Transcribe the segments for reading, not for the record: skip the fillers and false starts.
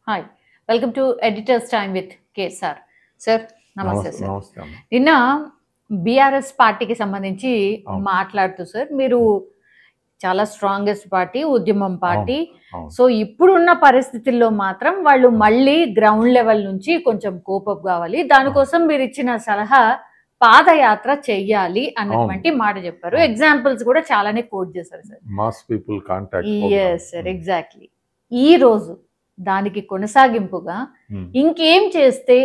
Hi welcome to editors time with కేసార్ sir. నమస్తే sir. నమస్తే అమ్మ. నిన్న బీఆర్ఎస్ పార్టీకి సంబంధించి మాట్లాడుతూ సార్, మీరు చాలా స్ట్రాంగెస్ట్ పార్టీ, ఉద్యమం పార్టీ. సో ఇప్పుడున్న పరిస్థితుల్లో మాత్రం వాళ్ళు మళ్ళీ గ్రౌండ్ లెవెల్ నుంచి కొంచెం కోపప్ కావాలి, దానికోసం మీరు ఇచ్చిన సలహా పాదయాత్ర చెయ్యాలి అన్నటువంటి మాట చెప్పారు. ఎగ్జాంపుల్స్ కూడా చాలానే కోట్ చేశారు sir. Mass people contact. Yes sir, exactly. ఈ రోజు దానికి కొనసాగింపుగా ఇంకేం చేస్తే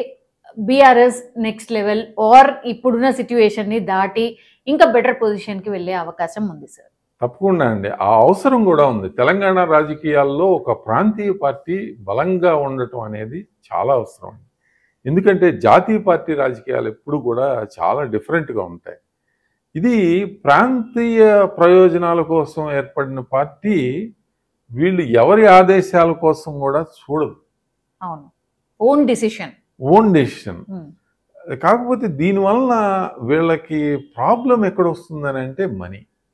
బీఆర్ఎస్ నెక్స్ట్ లెవెల్ ఆర్ ఇప్పుడున్న సిచ్యువేషన్ ని దాటి ఇంకా బెటర్ పొజిషన్ కి వెళ్ళే అవకాశం ఉంది సార్? తప్పకుండా అండి, ఆ అవసరం కూడా ఉంది. తెలంగాణ రాజకీయాల్లో ఒక ప్రాంతీయ పార్టీ బలంగా ఉండటం అనేది చాలా అవసరం. ఎందుకంటే జాతీయ పార్టీ రాజకీయాలు ఎప్పుడు కూడా చాలా డిఫరెంట్గా ఉంటాయి. ఇది ప్రాంతీయ ప్రయోజనాల కోసం ఏర్పడిన పార్టీ. వీళ్ళు ఎవరి ఆదేశాల కోసం కూడా చూడదు. అవును, ఓన్ డిసిషన్. కాకపోతే దీనివల్ల వీళ్ళకి ప్రాబ్లం ఎక్కడ వస్తుందని అంటే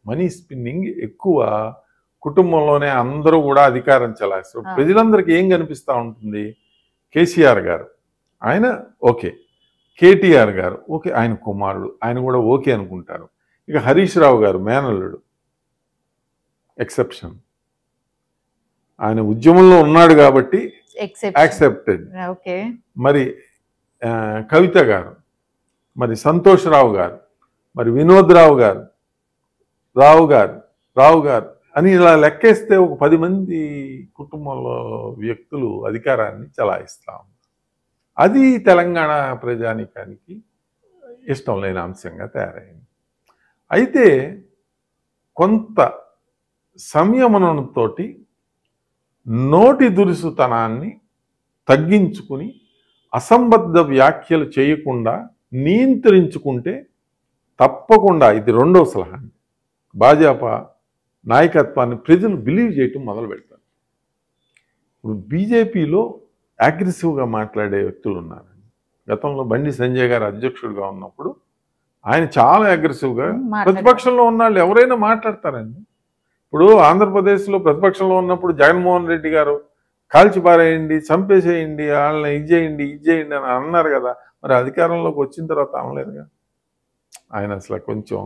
మనీ స్పిన్నింగ్ ఎక్కువ. కుటుంబంలోనే అందరూ కూడా అధికారం చెలాయిస్తారు. ప్రజలందరికీ ఏం కనిపిస్తూ ఉంటుంది? కేసీఆర్ గారు ఆయన ఓకే, కేటీఆర్ గారు ఓకే, ఆయన కుమారుడు ఆయన కూడా ఓకే అనుకుంటారు. ఇక హరీష్ రావు గారు మేనల్లుడు ఎక్సెప్షన్, ఆయన ఉద్యమంలో ఉన్నాడు కాబట్టి యాక్సెప్టెడ్. మరి కవిత గారు, మరి సంతోష్ రావు గారు, మరి వినోద్ రావు గారు, రావు గారు అని ఇలా లెక్కేస్తే ఒక 10 మంది కుటుంబంలో వ్యక్తులు అధికారాన్ని చలాయిస్తాం. అది తెలంగాణ ప్రజానీకానికి ఇష్టం లేని అంశంగా తయారైంది. అయితే కొంత సంయమనంతో నోటి దురుసుతనాన్ని తగ్గించుకుని అసంబద్ధ వ్యాఖ్యలు చేయకుండా నియంత్రించుకుంటే తప్పకుండా, ఇది రెండవ సలహా అండి, భాజపా నాయకత్వాన్ని ప్రజలు బిలీవ్ చేయటం మొదలు పెడతారు. ఇప్పుడు బీజేపీలో అగ్రెసివ్గా మాట్లాడే వ్యక్తులు ఉన్నారండి. గతంలో బండి సంజయ్ గారు అధ్యక్షుడిగా ఉన్నప్పుడు ఆయన చాలా అగ్రెసివ్గా, ప్రతిపక్షంలో ఉన్న వాళ్ళు ఎవరైనా మాట్లాడతారండి. ఇప్పుడు ఆంధ్రప్రదేశ్లో ప్రతిపక్షంలో ఉన్నప్పుడు జగన్మోహన్ రెడ్డి గారు కాల్చిపారేయండి, చంపేసేయండి, వాళ్ళని ఇది చేయండి అని అన్నారు కదా. మరి అధికారంలోకి వచ్చిన తర్వాత అనలేదుగా. ఆయన అసలు కొంచెం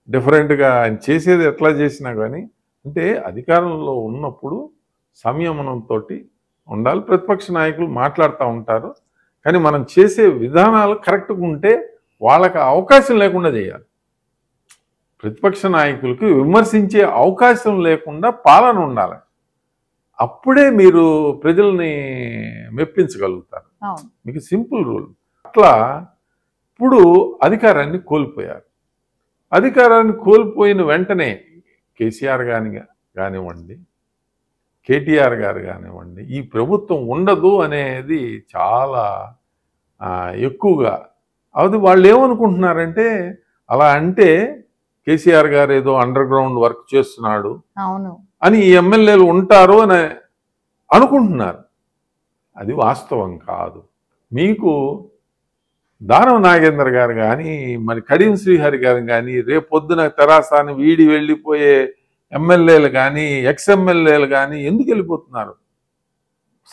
డిఫరెంట్గా ఆయన చేసేది ఎట్లా చేసినా కానీ, అంటే అధికారంలో ఉన్నప్పుడు సంయమనంతో ఉండాలి. ప్రతిపక్ష నాయకులు మాట్లాడుతూ ఉంటారు, కానీ మనం చేసే విధానాలు కరెక్ట్గా ఉంటే వాళ్ళకి అవకాశం లేకుండా చేయాలి. ప్రతిపక్ష నాయకులకి విమర్శించే అవకాశం లేకుండా పాలన ఉండాలి. అప్పుడే మీరు ప్రజల్ని మెప్పించగలుగుతారు. మీకు సింపుల్ రూల్. అట్లా ఇప్పుడు అధికారాన్ని కోల్పోయారు. అధికారాన్ని కోల్పోయిన వెంటనే కేసీఆర్ కానివ్వండి, కేటీఆర్ గారు కానివ్వండి, ఈ ప్రభుత్వం ఉండదు అనేది చాలా ఎక్కువగా. అది వాళ్ళు ఏమనుకుంటున్నారంటే, అలా అంటే కేసీఆర్ గారు ఏదో అండర్ గ్రౌండ్ వర్క్ చేస్తున్నాడు అని ఈ ఎమ్మెల్యేలు ఉంటారు అని అనుకుంటున్నారు. అది వాస్తవం కాదు. మీకు దానవ నాగేందర్ గారు కానీ, మరి కడియం శ్రీహరి గారు కానీ, రేపొద్దున తెరాసాని వీడి వెళ్ళిపోయే ఎమ్మెల్యేలు కానీ, ఎక్స్ఎమ్మెల్యేలు కానీ ఎందుకు వెళ్ళిపోతున్నారు?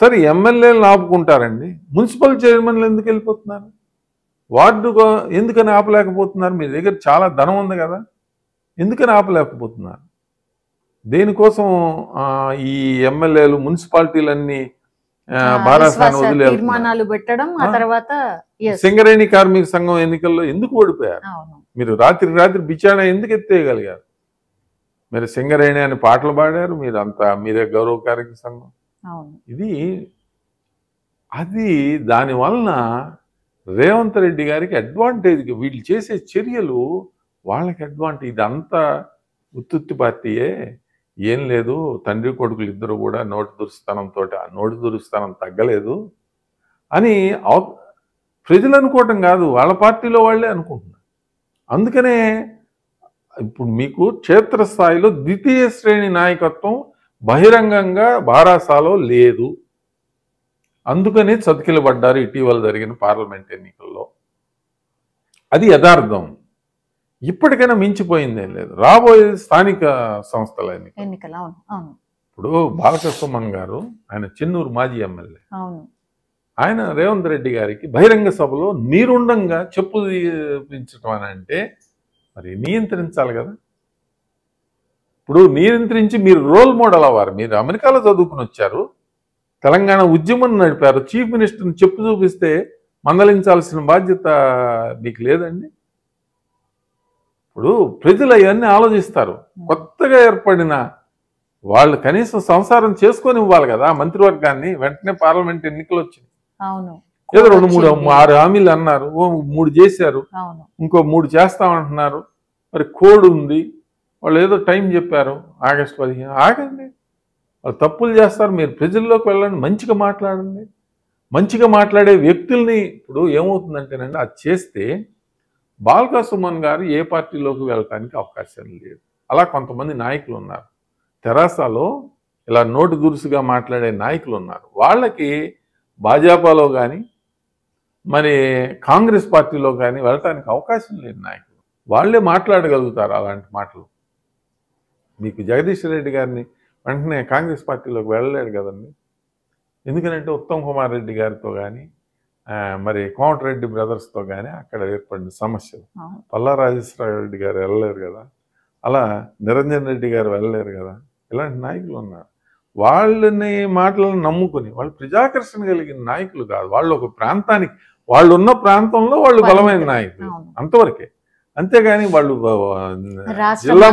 సరే, ఎమ్మెల్యేలను ఆపుకుంటారండి, మున్సిపల్ చైర్మన్లు ఎందుకు వెళ్ళిపోతున్నారు? వార్డుగా ఎందుకని ఆపలేకపోతున్నారు? మీ దగ్గర చాలా ధనం ఉంది కదా, ఎందుకని ఆపలేకపోతున్నారు? దేనికోసం ఈ ఎమ్మెల్యేలు మున్సిపాలిటీలన్నీ భారాసాన్ని వదిలేస్తున్నారు? సింగరేణి కార్మిక సంఘం ఎన్నికల్లో ఎందుకు ఓడిపోయారు? మీరు రాత్రి బిచానా ఎందుకు ఎత్తేయగలిగారు? మీరు సింగరేణి అని పాటలు పాడారు, మీరే గౌరవ కార్మిక సంఘం. అది దానివలన రేవంత్ రెడ్డి గారికి అడ్వాంటేజ్. వీళ్ళు చేసే చర్యలు వాళ్ళకి అడ్వాంటేజ్. ఇదంతా ఉత్తుత్తి పార్టీయే, ఏం లేదు. తండ్రి కొడుకులు ఇద్దరు కూడా నోటి దురుస్తనం తగ్గలేదు అని ప్రజలు అనుకోవటం కాదు, వాళ్ళ పార్టీలో వాళ్ళే అనుకుంటున్నారు. అందుకనే ఇప్పుడు మీకు క్షేత్రస్థాయిలో ద్వితీయ శ్రేణి నాయకత్వం బహిరంగంగా బారాసాలో లేదు. అందుకనే చతికిలబడ్డారు ఇటీవల జరిగిన పార్లమెంట్ ఎన్నికల్లో. అది యథార్థం. ఇప్పటికైనా మించిపోయిందేం లేదు. రాబోయే స్థానిక సంస్థల ఎన్నికలు ఇప్పుడు బాలకృష్ణ గారు ఆయన చెన్నూరు మాజీ ఎమ్మెల్యే, అవును ఆయన రేవంత్ రెడ్డి గారికి బహిరంగ సభలో మీరుండంగా చెప్పు చూపించడం అని అంటే మరి నియంత్రించాలి కదా. ఇప్పుడు నియంత్రించి మీరు రోల్ మోడల్ అవ్వాలి. మీరు అమెరికాలో చదువుకుని వచ్చారు, తెలంగాణ ఉద్యమం నడిపారు, చీఫ్ మినిస్టర్ని చెప్పు చూపిస్తే మందలించాల్సిన బాధ్యత మీకు లేదండి. ఇప్పుడు ప్రజలు అవన్నీ ఆలోచిస్తారు. కొత్తగా ఏర్పడిన వాళ్ళు కనీసం సంసారం చేసుకొని ఇవ్వాలి కదా మంత్రివర్గాన్ని. వెంటనే పార్లమెంట్ ఎన్నికలు వచ్చింది, ఏదో 2, 3, 6 హామీలు అన్నారు, 3 చేశారు, ఇంకో 3 చేస్తామంటున్నారు. మరి కోడ్ ఉంది, వాళ్ళు ఏదో టైం చెప్పారు ఆగస్టు 15. ఆగండి, వాళ్ళు తప్పులు చేస్తారు. మీరు ప్రజల్లోకి వెళ్ళండి, మంచిగా మాట్లాడండి. మంచిగా మాట్లాడే వ్యక్తుల్ని ఇప్పుడు ఏమవుతుందంటేనండి, అది చేస్తే బాల్క గారు ఏ పార్టీలోకి వెళ్ళటానికి అవకాశం లేదు. అలా కొంతమంది నాయకులు ఉన్నారు, తెరాసలో ఇలా నోటు దురుసుగా మాట్లాడే నాయకులు ఉన్నారు. వాళ్ళకి భాజపాలో కానీ మరి కాంగ్రెస్ పార్టీలో కానీ వెళ్ళటానికి అవకాశం లేని నాయకులు. వాళ్ళే మాట్లాడగలుగుతారు అలాంటి మాటలు. మీకు జగదీష్ రెడ్డి గారిని వెంటనే కాంగ్రెస్ పార్టీలోకి వెళ్ళలేడు కదండి. ఎందుకంటే ఉత్తమ్ కుమార్ రెడ్డి గారితో కానీ మరి కోమటిరెడ్డి బ్రదర్స్తో కానీ అక్కడ ఏర్పడిన సమస్యలు. పల్లా రాజేశ్వర రెడ్డి గారు వెళ్ళలేరు కదా, అలా నిరంజన్ రెడ్డి గారు వెళ్ళలేరు కదా. ఇలాంటి నాయకులు ఉన్నారు. వాళ్ళని మాటలను నమ్ముకుని వాళ్ళు ప్రజాకర్షణ కలిగిన నాయకులు కాదు. వాళ్ళు ఒక ప్రాంతానికి, వాళ్ళు ఉన్న ప్రాంతంలో వాళ్ళు బలమైన నాయకులు, అంతవరకే. అంతేగాని వాళ్ళు జిల్లా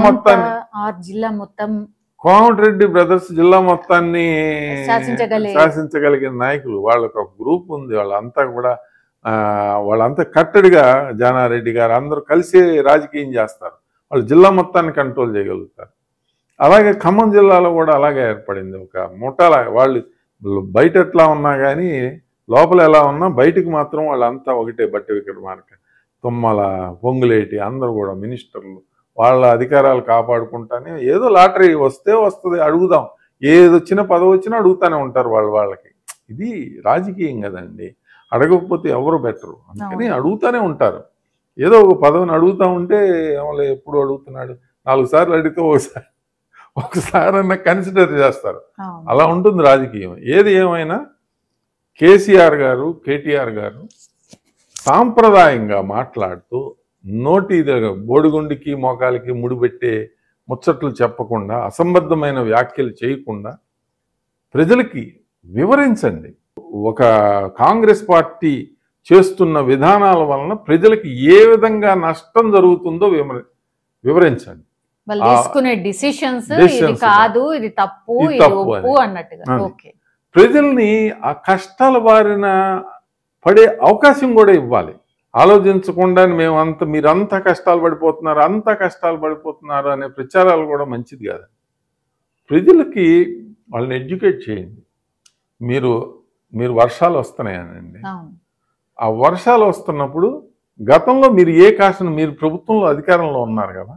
మొత్తం కోమటిరెడ్డి బ్రదర్స్ జిల్లా మొత్తాన్ని శాసించగలిగిన నాయకులు. వాళ్ళకు ఒక గ్రూప్ ఉంది, వాళ్ళంతా కూడా వాళ్ళంతా కట్టడిగా జానారెడ్డి గారు అందరూ కలిసి రాజకీయం చేస్తారు. వాళ్ళు జిల్లా మొత్తాన్ని కంట్రోల్ చేయగలుగుతారు. అలాగే ఖమ్మం జిల్లాలో కూడా అలాగే ఏర్పడింది ఒక ముఠాలాగా. వాళ్ళు బయట ఎట్లా ఉన్నా కానీ లోపల ఎలా ఉన్నా బయటకు మాత్రం వాళ్ళంతా ఒకటే. బట్టి విక్రమార్క, తుమ్మల, పొంగులేటి అందరూ కూడా మినిస్టర్లు వాళ్ళ అధికారాలు కాపాడుకుంటానే ఏదో లాటరీ వస్తే వస్తుంది, అడుగుదాం, ఏది వచ్చినా పదవి వచ్చినా అడుగుతూనే ఉంటారు వాళ్ళకి. ఇది రాజకీయం కదండి. అడగకపోతే ఎవరు బెటరు, అందుకని అడుగుతూనే ఉంటారు. ఏదో ఒక పదవిని అడుగుతూ ఉంటే ఏమో ఎప్పుడు అడుగుతున్నాడు, 4 సార్లు అడిగితే ఒకసారి అన్న కన్సిడర్ చేస్తారు. అలా ఉంటుంది రాజకీయం. ఏది ఏమైనా కేసీఆర్ గారు, కేటీఆర్ గారు సాంప్రదాయంగా మాట్లాడుతూ నోటి బోడిగుండికి మోకాలికి ముడిపెట్టే ముచ్చట్లు చెప్పకుండా, అసంబద్ధమైన వ్యాఖ్యలు చేయకుండా ప్రజలకి వివరించండి. ఒక కాంగ్రెస్ పార్టీ చేస్తున్న విధానాల వలన ప్రజలకి ఏ విధంగా నష్టం జరుగుతుందో వివరించండి. ప్రజల్ని ఆ కష్టాల బారిన పడే అవకాశం కూడా ఇవ్వాలి. ఆలోచించకుండా మీరంతా కష్టాలు పడిపోతున్నారు అనే ప్రచారాలు కూడా మంచిది కాదు. ప్రజలకి వాళ్ళని ఎడ్యుకేట్ చేయండి. మీరు వర్షాలు వస్తున్నాయనండి, ఆ వర్షాలు వస్తున్నప్పుడు గతంలో మీరు ఏ కాస్ట్ను, మీరు ప్రభుత్వంలో అధికారంలో ఉన్నారు కదా,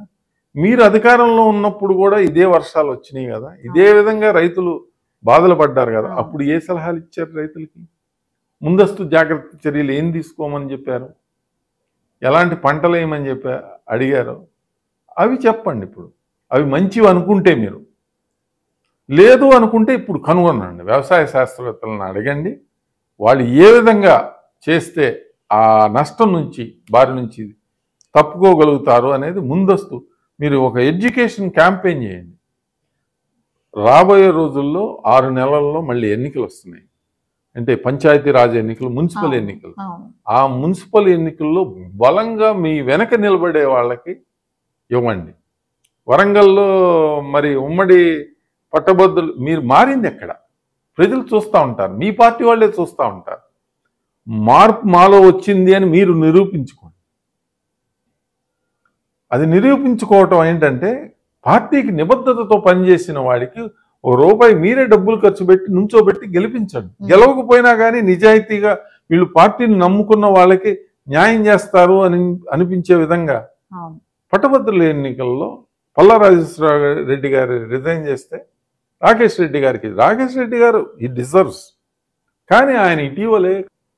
మీరు అధికారంలో ఉన్నప్పుడు కూడా ఇదే వర్షాలు వచ్చినాయి కదా, ఇదే విధంగా రైతులు బాధలు పడ్డారు కదా. అప్పుడు ఏ సలహాలు ఇచ్చారు రైతులకి? ముందస్తు జాగ్రత్త చర్యలు ఏం తీసుకోమని చెప్పారు? ఎలాంటి పంటలు వేయమని అడిగారు? అవి చెప్పండి. ఇప్పుడు అవి మంచివి అనుకుంటే మీరు, లేదు అనుకుంటే ఇప్పుడు కనుగొనండి. వ్యవసాయ శాస్త్రవేత్తలను అడగండి, వాళ్ళు ఏ విధంగా చేస్తే ఆ నష్టం బారి నుంచి తప్పుకోగలుగుతారు అనేది ముందస్తు మీరు ఒక ఎడ్యుకేషన్ క్యాంపెయిన్ చేయండి. రాబోయే రోజుల్లో 6 నెలల్లో మళ్ళీ ఎన్నికలు వస్తున్నాయి. అంటే పంచాయతీరాజ్ ఎన్నికలు, మున్సిపల్ ఎన్నికలు. ఆ మున్సిపల్ ఎన్నికల్లో బలంగా మీ వెనక నిలబడే వాళ్ళకి ఇవ్వండి. వరంగల్లో మరి ఉమ్మడి పట్టభద్రులు మీరు మారింది ఎక్కడ? ప్రజలు చూస్తూ ఉంటారు, మీ పార్టీ వాళ్ళే చూస్తూ ఉంటారు. మార్పు మాలో వచ్చింది అని మీరు నిరూపించుకోండి. అది నిరూపించుకోవటం ఏంటంటే, పార్టీకి నిబద్ధతతో పనిచేసిన వాడికి ₹1 మీరే డబ్బులు ఖర్చు పెట్టి నుంచోబెట్టి గెలిపించండి. గెలవకపోయినా కానీ నిజాయితీగా వీళ్ళు పార్టీని నమ్ముకున్న వాళ్ళకి న్యాయం చేస్తారు అని అనిపించే విధంగా. పట్టభద్రుల ఎన్నికల్లో పల్లా రాజేశ్వర రెడ్డి గారు రిజైన్ చేస్తే రాకేష్ రెడ్డి గారు ఈ డిజర్వ్స్. కానీ ఆయన ఇటీవలే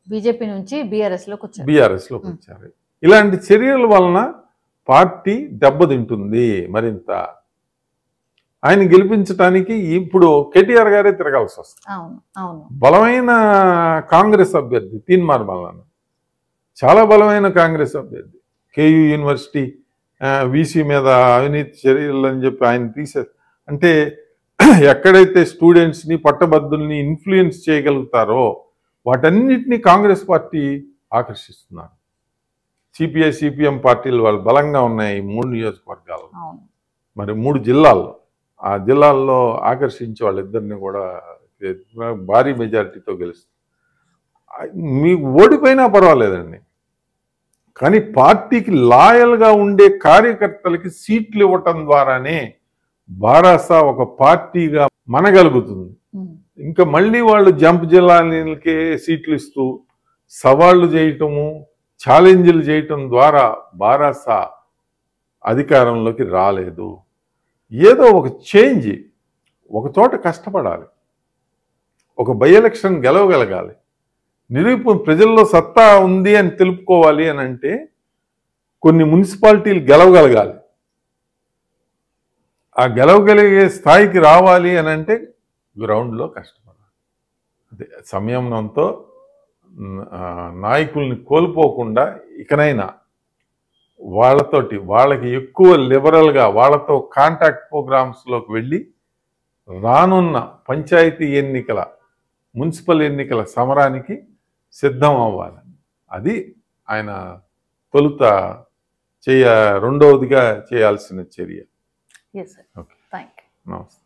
బీజేపీ నుంచి బీఆర్ఎస్లోకి వచ్చారు. ఇలాంటి చర్యల వలన పార్టీ దెబ్బతింటుంది మరింత. ఆయన గెలిపించడానికి ఇప్పుడు కేటీఆర్ గారే తిరగాల్సి వస్తుంది. అవును అవును బలమైన కాంగ్రెస్ అభ్యర్థి తీన్మార్ మల్లన్న, చాలా బలమైన కాంగ్రెస్ అభ్యర్థి. కేయూ యూనివర్సిటీ వీసీ మీద అవినీతి చర్యలు అని చెప్పి ఆయన అంటే ఎక్కడైతే స్టూడెంట్స్ని పట్టభద్రుల్ని ఇన్ఫ్లుయెన్స్ చేయగలుగుతారో వాటన్నిటినీ కాంగ్రెస్ పార్టీ ఆకర్షిస్తున్నారు. సిపిఐ సిపిఎం పార్టీలు వాళ్ళు బలంగా ఉన్నాయి 3 నియోజకవర్గాలు, మరి 3 జిల్లాల్లో. ఆ జిల్లాల్లో ఆకర్షించే వాళ్ళిద్దరిని కూడా భారీ మెజారిటీతో గెలుస్తారు. మీకు ఓడిపోయినా పర్వాలేదండి, కానీ పార్టీకి లాయల్గా ఉండే కార్యకర్తలకి సీట్లు ఇవ్వటం ద్వారానే బారాస ఒక పార్టీగా మనగలుగుతుంది. ఇంకా మళ్ళీ వాళ్ళు జంప్ జిల్లాలకే సీట్లు ఇస్తూ సవాళ్లు చేయటము, ఛాలెంజ్లు చేయటం ద్వారా బారాస అధికారంలోకి రాలేదు. ఏదో ఒక చేంజ్, ఒక చోట కష్టపడాలి, ఒక బై ఎలక్షన్ గెలవగలగాలి, ప్రజల్లో సత్తా ఉంది అని తెలుపుకోవాలి అని అంటే కొన్ని మున్సిపాలిటీలు గెలవగలగాలి. ఆ గెలవగలిగే స్థాయికి రావాలి అని అంటే గ్రౌండ్లో కష్టపడాలి. అదే సంయమనంతో నాయకుల్ని కోల్పోకుండా ఇకనైనా వాళ్ళకి ఎక్కువ లిబరల్గా వాళ్ళతో కాంటాక్ట్ ప్రోగ్రామ్స్లోకి వెళ్ళి రానున్న పంచాయతీ ఎన్నికల, మున్సిపల్ ఎన్నికల సమరానికి సిద్ధం అవ్వాలి. అది ఆయన రెండవదిగా చేయాల్సిన చర్య. Okay, thank you. నమస్తే.